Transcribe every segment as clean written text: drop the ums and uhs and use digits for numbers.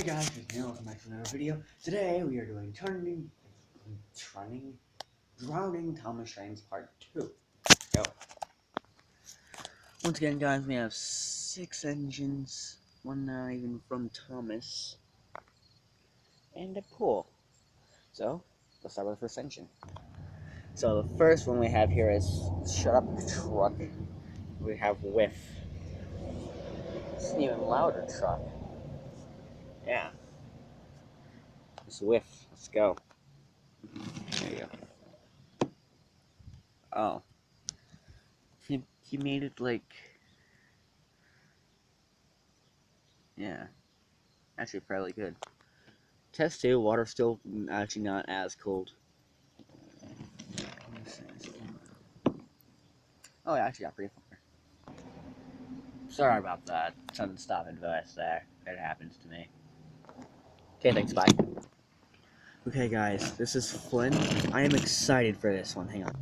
Hey guys, it's Neil. Welcome back to another video. Today we are doing Drowning Thomas Trains Part 2. Go. Once again, guys, we have 6 engines, one not even from Thomas, and a pool. So, let's start with the first engine. So, the first one we have here is Shut Up Truck. We have Whiff. It's an even louder truck. Yeah. It's Whiff. Let's go. There you go. Oh. He made it like... Yeah. Actually, fairly good. Test 2, water still actually not as cold. Oh, yeah, actually got pretty far. Sorry about that. Sudden stop advice there. It happens to me. Okay, thanks, bye. Okay, guys, this is Flynn. I am excited for this one. Hang on.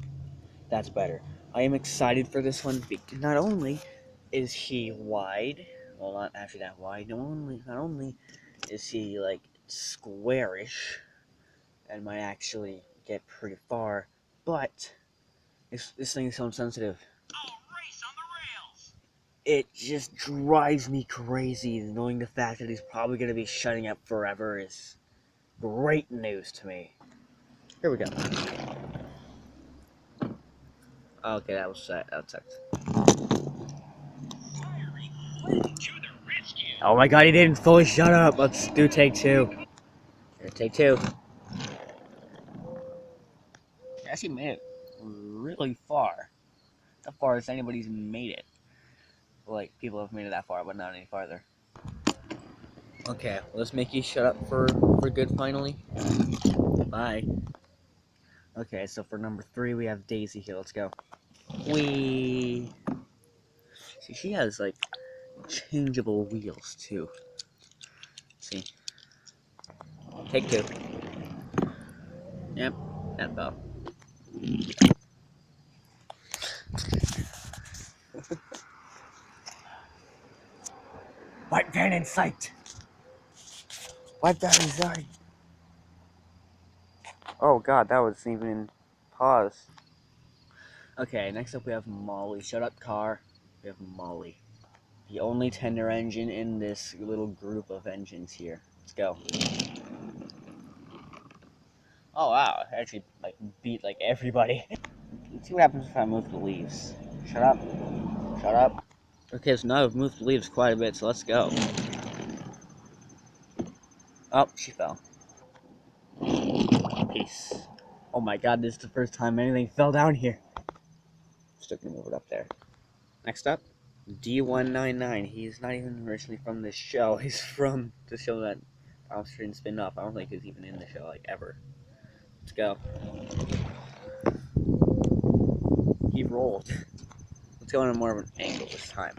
That's better. I am excited for this one because not only is he wide, well, not actually that wide, not only is he, like, squarish, and might actually get pretty far, but this thing is so insensitive. Race on the rails. It just drives me crazy, knowing the fact that he's probably going to be shutting up forever is great news to me. Here we go. Okay, that was set. That sucked. Oh my god, he didn't fully shut up. Let's do take 2. Here, take 2. He actually made it really far. As far as anybody's made it. Like, people have made it that far, but not any farther. Okay, let's make you shut up for good finally. Bye. Okay, so for number 3 we have Daisy here. Let's go. Whee! See, she has like changeable wheels too. See. Take 2. Yep, that fell. White van in sight! White van in sight! Oh god, that was even pause. Okay, next up we have Molly. Shut up, car. We have Molly. The only tender engine in this little group of engines here. Let's go. Oh wow, I actually like beat like everybody. Let's see what happens if I move the leaves. Shut up. Shut up. Okay, so now I've moved the leaves quite a bit, so let's go. Oh, she fell. Peace. Oh my god, this is the first time anything fell down here. Still gonna move it up there. Next up, D199. He's not even originally from this show. He's from the show that Thomas Train spin off. I don't think he's even in the show, like, ever. Let's go. He rolled. Let's go on a more of an angle this time.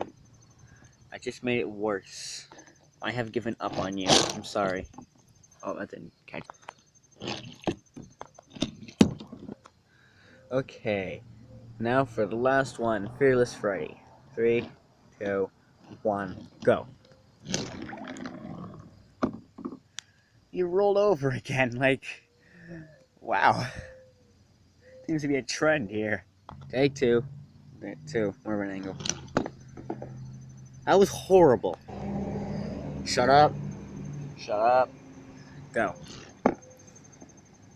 I just made it worse. I have given up on you. I'm sorry. Oh, that didn't catch. Okay. Now for the last one, Fearless Freddy. 3, 2, 1, go. You rolled over again, like, wow. Seems to be a trend here. Take 2. 2, more of an angle. That was horrible. Shut up. Shut up. Go.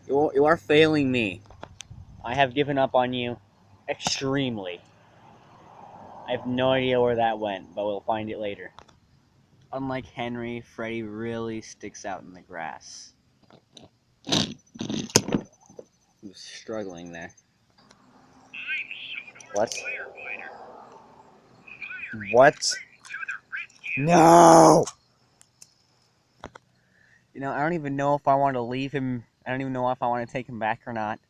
You are failing me. I have given up on you extremely. I have no idea where that went, but we'll find it later. Unlike Henry, Freddy really sticks out in the grass. He was struggling there. What? What? No! You know, I don't even know if I want to leave him. I don't even know if I want to take him back or not.